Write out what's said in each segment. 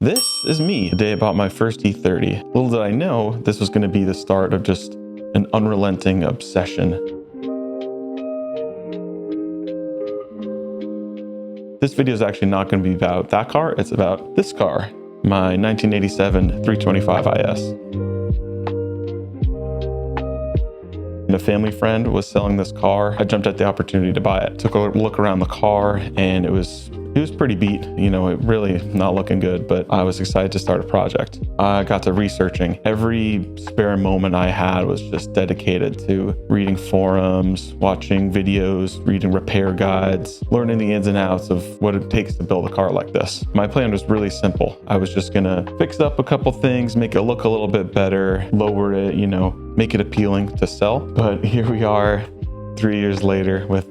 This is me, the day I bought my first E30. Little did I know this was going to be the start of just an unrelenting obsession. This video is actually not going to be about that car, it's about this car, my 1987 325 IS. A family friend was selling this car. I jumped at the opportunity to buy it. Took a look around the car and it was pretty beat. You know, it really not looking good, but I was excited to start a project. I got to researching. Every spare moment I had was just dedicated to reading forums, watching videos, reading repair guides, learning the ins and outs of what it takes to build a car like this. My plan was really simple. I was just gonna fix up a couple things, make it look a little bit better, lower it, you know, make it appealing to sell. But here we are 3 years later with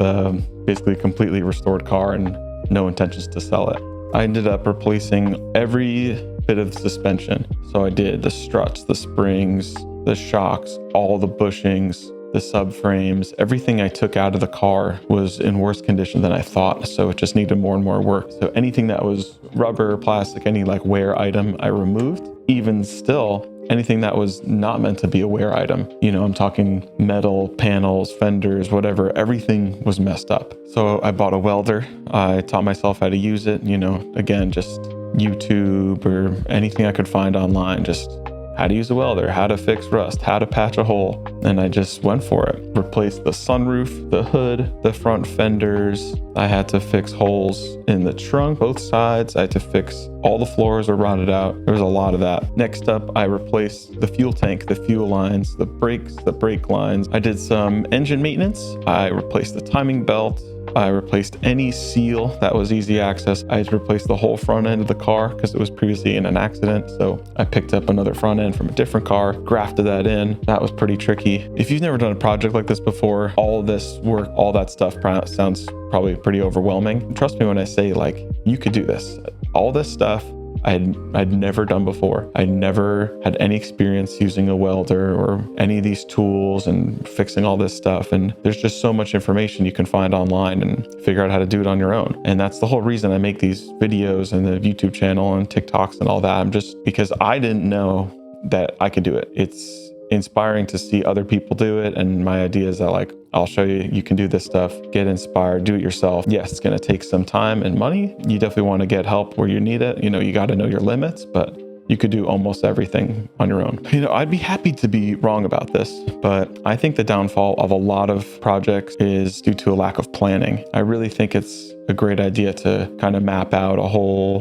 basically a completely restored car and no intentions to sell it. I ended up replacing every bit of the suspension. So I did the struts, the springs, the shocks, all the bushings, the subframes. Everything I took out of the car was in worse condition than I thought. So it just needed more and more work. So anything that was rubber, plastic, any like wear item I removed. Even still, anything that was not meant to be a wear item. You know, I'm talking metal, panels, fenders, whatever, everything was messed up. So I bought a welder. I taught myself how to use it, you know, again, just YouTube or anything I could find online, just how to use a welder, how to fix rust, how to patch a hole. And I just went for it. Replaced the sunroof, the hood, the front fenders. I had to fix holes in the trunk, both sides. I had to fix all the floors were rotted out. There was a lot of that. Next up, I replaced the fuel tank, the fuel lines, the brakes, the brake lines. I did some engine maintenance. I replaced the timing belt. I replaced any seal that was easy access. I had to replace the whole front end of the car because it was previously in an accident. So I picked up another front end from a different car, grafted that in. That was pretty tricky. If you've never done a project like this before, all of this work, all that stuff sounds probably pretty overwhelming. Trust me when I say, like, you could do this. All this stuff I'd never done before. I never had any experience using a welder or any of these tools and fixing all this stuff. And there's just so much information you can find online and figure out how to do it on your own. And that's the whole reason I make these videos and the YouTube channel and TikToks and all that. I'm just because I didn't know that I could do it. It's inspiring to see other people do it. And my idea is that, like, I'll show you, you can do this stuff, get inspired, do it yourself. Yes, it's going to take some time and money. You definitely want to get help where you need it. You know, you got to know your limits, but you could do almost everything on your own. You know, I'd be happy to be wrong about this, but I think the downfall of a lot of projects is due to a lack of planning. I really think it's a great idea to kind of map out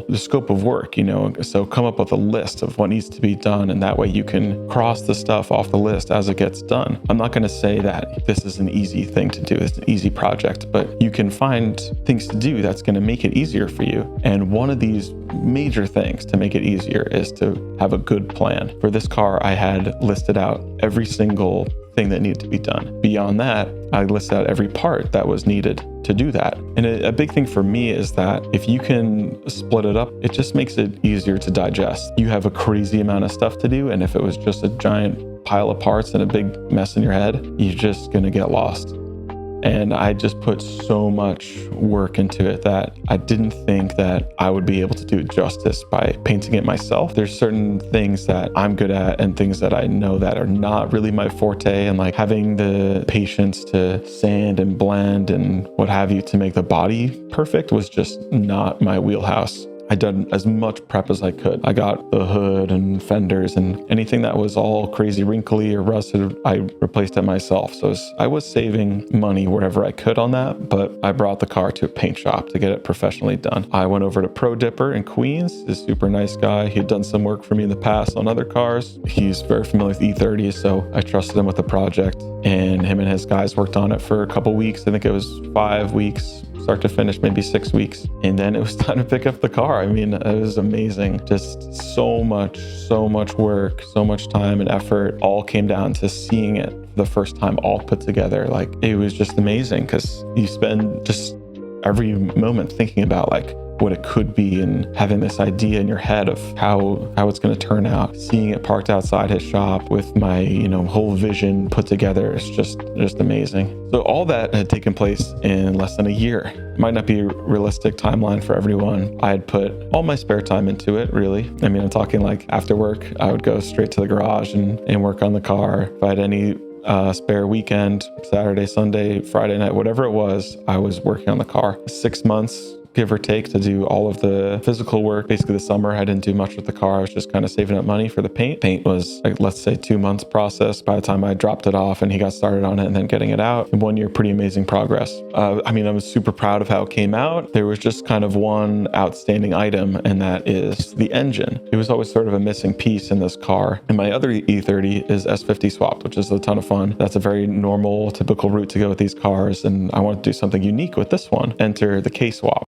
the scope of work, you know, so come up with a list of what needs to be done, and that way you can cross the stuff off the list as it gets done. I'm not going to say that this is an easy thing to do, it's an easy project, but you can find things to do that's going to make it easier for you. And one of these major things to make it easier is to have a good plan. For this car, I had listed out every single thing that needed to be done. Beyond that, I listed out every part that was needed to do that. And a big thing for me is that if you can split it up, it just makes it easier to digest. You have a crazy amount of stuff to do, and if it was just a giant pile of parts and a big mess in your head, you're just gonna get lost. And I just put so much work into it that I didn't think that I would be able to do it justice by painting it myself. There's certain things that I'm good at and things that I know that are not really my forte, and like having the patience to sand and blend and what have you to make the body perfect was just not my wheelhouse. I'd done as much prep as I could. I got the hood and fenders, and anything that was all crazy wrinkly or rusted, I replaced it myself. So I was saving money wherever I could on that, but I brought the car to a paint shop to get it professionally done. I went over to Pro Dipper in Queens, a super nice guy. He'd done some work for me in the past on other cars. He's very familiar with E30s, so I trusted him with the project, and him and his guys worked on it for a couple weeks. I think it was 5 weeks, start to finish, maybe 6 weeks. And then it was time to pick up the car. I mean, it was amazing. Just so much work, so much time and effort all came down to seeing it for the first time all put together. Like, it was just amazing because you spend just every moment thinking about, like, what it could be and having this idea in your head of how it's going to turn out. Seeing it parked outside his shop with my, whole vision put together is just amazing. So all that had taken place in less than a year. It might not be a realistic timeline for everyone. I had put all my spare time into it, really. I mean, I'm talking like after work, I would go straight to the garage and work on the car. If I had any spare weekend, Saturday, Sunday, Friday night, whatever it was, I was working on the car. 6 months, give or take, to do all of the physical work. Basically the summer, I didn't do much with the car. I was just kind of saving up money for the paint. Paint was like, let's say 2 months process by the time I dropped it off and he got started on it and then getting it out. In 1 year, pretty amazing progress. I was super proud of how it came out. There was just kind of one outstanding item, and that is the engine. It was always sort of a missing piece in this car. And my other E30 is S50 swapped, which is a ton of fun. That's a very normal, typical route to go with these cars. And I wanted to do something unique with this one. Enter the K-swap.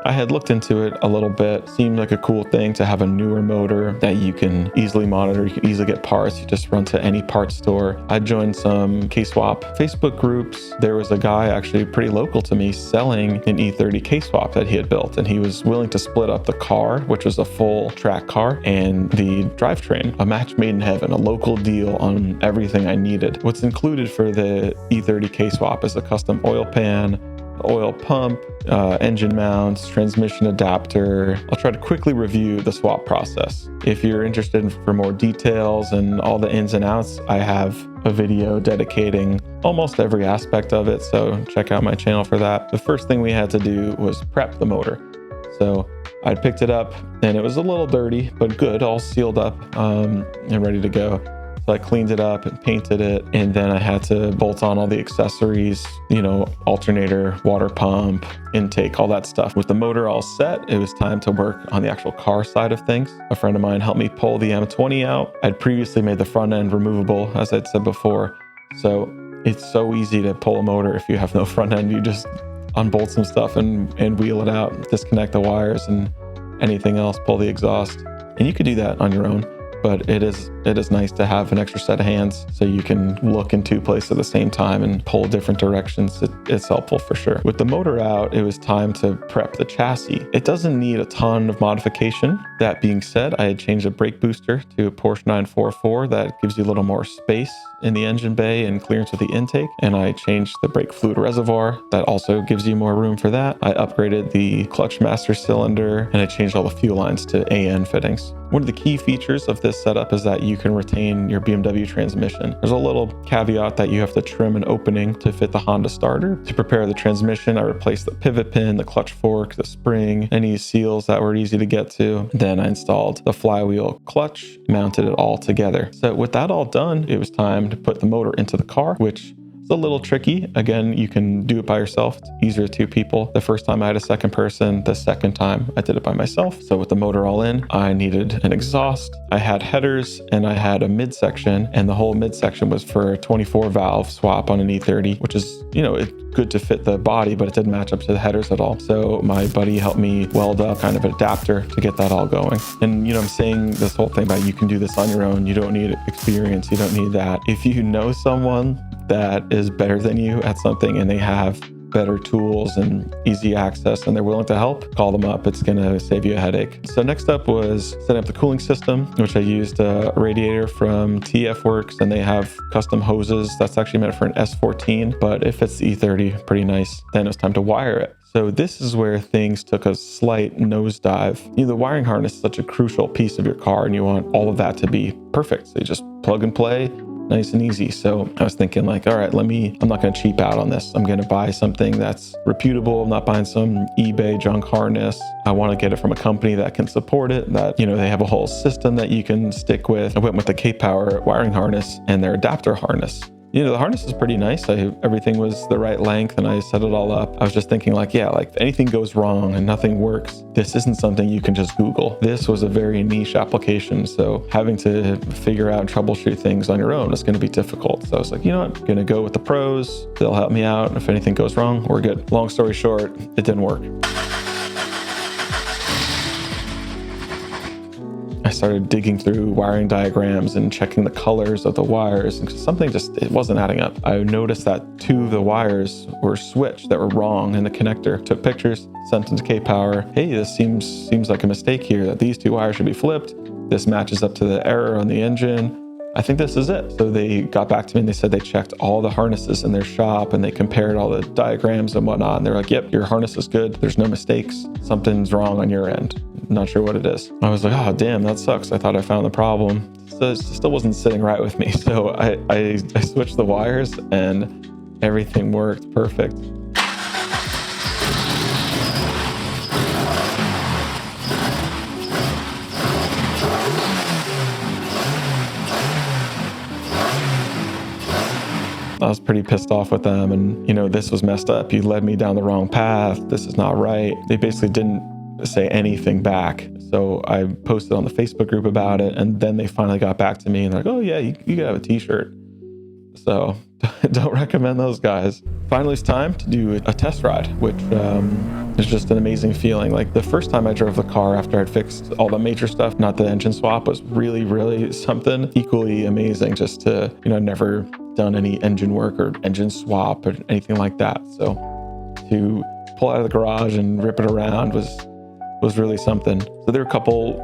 I had looked into it a little bit. Seemed like a cool thing to have a newer motor that you can easily monitor. You can easily get parts. You just run to any parts store. I joined some K-swap Facebook groups. There was a guy actually pretty local to me selling an E30 K-swap that he had built, and he was willing to split up the car, which was a full track car, and the drivetrain. A match made in heaven, a local deal on everything I needed. What's included for the E30 K-swap is a custom oil pan, oil pump, engine mounts, transmission adapter. I'll try to quickly review the swap process. If you're interested for more details and all the ins and outs, I have a video dedicating almost every aspect of it, so check out my channel for that. The first thing we had to do was prep the motor. So I picked it up and it was a little dirty, but good, all sealed up and ready to go. So I cleaned it up and painted it, and then I had to bolt on all the accessories, alternator, water pump, intake, all that stuff. With the motor all set, it was time to work on the actual car side of things. A friend of mine helped me pull the M20 out. I'd previously made the front end removable, as I'd said before. So it's so easy to pull a motor if you have no front end. You just unbolt some stuff and wheel it out, disconnect the wires and anything else, pull the exhaust. And you could do that on your own. But it is nice to have an extra set of hands so you can look in two places at the same time and pull different directions. It's helpful for sure. With the motor out, it was time to prep the chassis. It doesn't need a ton of modification. That being said, I had changed the brake booster to a Porsche 944 that gives you a little more space in the engine bay and clearance with the intake. And I changed the brake fluid reservoir. That also gives you more room for that. I upgraded the clutch master cylinder, and I changed all the fuel lines to AN fittings. One of the key features of this setup is that you can retain your BMW transmission. There's a little caveat that you have to trim an opening to fit the Honda starter. To prepare the transmission, I replaced the pivot pin, the clutch fork, the spring, any seals that were easy to get to. Then I installed the flywheel clutch, mounted it all together. So with that all done, it was time to put the motor into the car, which it's a little tricky. Again, you can do it by yourself. It's easier with 2 people. The first time I had a second person. The second time I did it by myself. So with the motor all in, I needed an exhaust. I had headers and I had a midsection, and the whole midsection was for a 24 valve swap on an E30, which is, it's good to fit the body, but it didn't match up to the headers at all. So my buddy helped me weld up kind of an adapter to get that all going. And, I'm saying this whole thing about you can do this on your own. You don't need experience. You don't need that. If you know someone that is better than you at something and they have better tools and easy access and they're willing to help, call them up. It's going to save you a headache. So next up was setting up the cooling system, which I used a radiator from TF Works, and they have custom hoses. That's actually meant for an S14, but it fits the E30 pretty nice. Then it was time to wire it. So this is where things took a slight nosedive. The wiring harness is such a crucial piece of your car, and you want all of that to be perfect. So you just plug and play, nice and easy. So I was thinking like, all right, I'm not going to cheap out on this. I'm going to buy something that's reputable. I'm not buying some eBay junk harness. I want to get it from a company that can support it, that, they have a whole system that you can stick with. I went with the K-Power wiring harness and their adapter harness. The harness is pretty nice. Everything was the right length and I set it all up. I was just thinking if anything goes wrong and nothing works, this isn't something you can just Google. This was a very niche application. So having to figure out and troubleshoot things on your own is going to be difficult. So I was like, I'm going to go with the pros. They'll help me out. If anything goes wrong, we're good. Long story short, it didn't work. I started digging through wiring diagrams and checking the colors of the wires, and something it wasn't adding up. I noticed that 2 of the wires were switched that were wrong in the connector. Took pictures, sent them to K-Power. Hey, this seems like a mistake here, that these 2 wires should be flipped. This matches up to the error on the engine. I think this is it. So they got back to me and they said they checked all the harnesses in their shop and they compared all the diagrams and whatnot. And they're like, yep, your harness is good. There's no mistakes. Something's wrong on your end. Not sure what it is. I was like, oh, damn, that sucks. I thought I found the problem. So it still wasn't sitting right with me. So I switched the wires and everything worked perfect. I was pretty pissed off with them and, this was messed up. You led me down the wrong path. This is not right. They basically didn't say anything back. So I posted on the Facebook group about it, and then they finally got back to me and they're like, oh yeah, you could have a t-shirt. So don't recommend those guys. Finally, it's time to do a test ride, which is just an amazing feeling. Like the first time I drove the car after I'd fixed all the major stuff, not the engine swap, was really, really something equally amazing. Just to, never done any engine work or engine swap or anything like that. So to pull out of the garage and rip it around was really something. So there are a couple,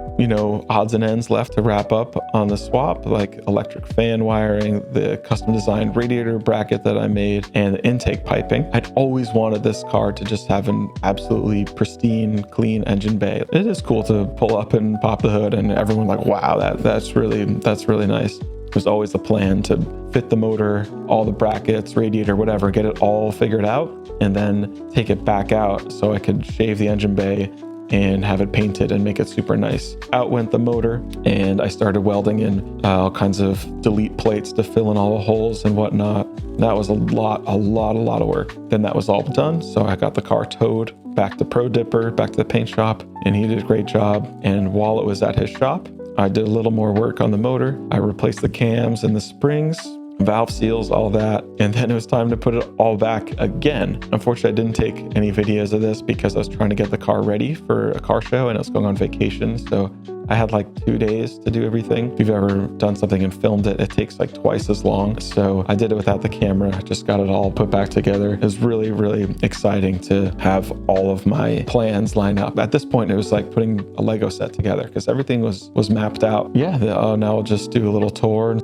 odds and ends left to wrap up on the swap, like electric fan wiring, the custom designed radiator bracket that I made, and the intake piping. I'd always wanted this car to just have an absolutely pristine, clean engine bay. It is cool to pull up and pop the hood and everyone like, wow, that's really nice. It was always the plan to fit the motor, all the brackets, radiator, whatever, get it all figured out, and then take it back out so I could shave the engine bay and have it painted and make it super nice. Out went the motor, and I started welding in all kinds of delete plates to fill in all the holes and whatnot. That was a lot of work. Then that was all done, so I got the car towed back to Pro Dipper, back to the paint shop, and he did a great job. And while it was at his shop, I did a little more work on the motor. I replaced the cams and the springs, valve seals, all that. And then it was time to put it all back again. Unfortunately, I didn't take any videos of this because I was trying to get the car ready for a car show and I was going on vacation. So I had like 2 days to do everything. If you've ever done something and filmed it, it takes like twice as long. So I did it without the camera, just got it all put back together. It was really, really exciting to have all of my plans line up. At this point, it was like putting a Lego set together because everything was mapped out. Yeah, now I'll just do a little tour.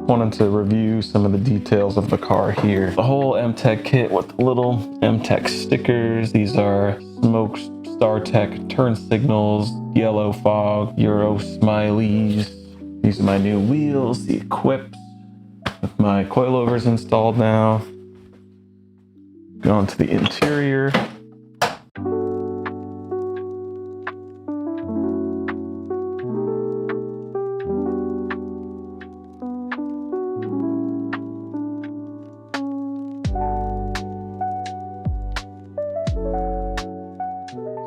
Wanted to review some of the details of the car here. The whole MTech kit with little MTech stickers. These are smoke StarTech turn signals, yellow fog, Euro smileys. These are my new wheels, the equips with my coilovers installed now. Going to the interior.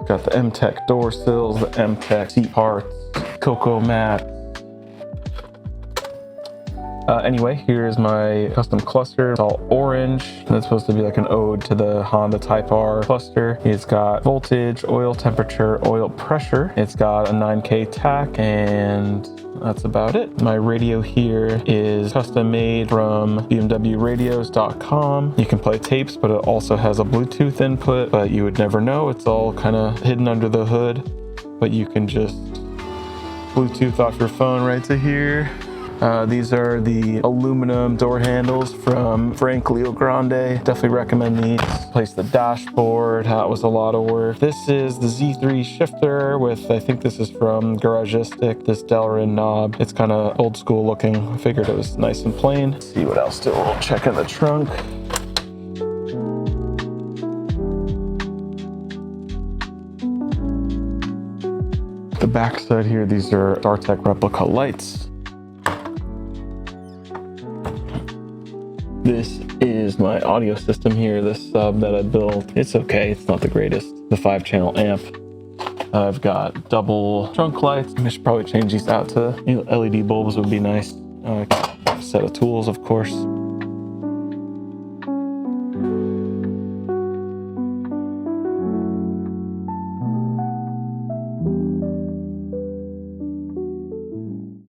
Got the MTech door sills, the MTech seat parts, cocoa mat. Anyway, here's my custom cluster. It's all orange. And it's supposed to be like an ode to the Honda Type R cluster. It's got voltage, oil temperature, oil pressure. It's got a 9K tach, and that's about it. My radio here is custom made from bmwradios.com. You can play tapes, but it also has a Bluetooth input, but you would never know. It's all kind of hidden under the hood, but you can just Bluetooth off your phone right to here. These are the aluminum door handles from Frank Leo Grande. Definitely recommend these. Place the dashboard. That was a lot of work. This is the Z3 shifter with, I think this is from Garagistic, this Delrin knob. It's kind of old school looking. I figured it was nice and plain. Let's see what else. Do a little check in the trunk. The back side here, these are StarTech replica lights. This is my audio system here, this sub that I built. It's okay, it's not the greatest. The 5-channel amp. I've got double trunk lights. I should probably change these out to LED bulbs would be nice. Set of tools, of course.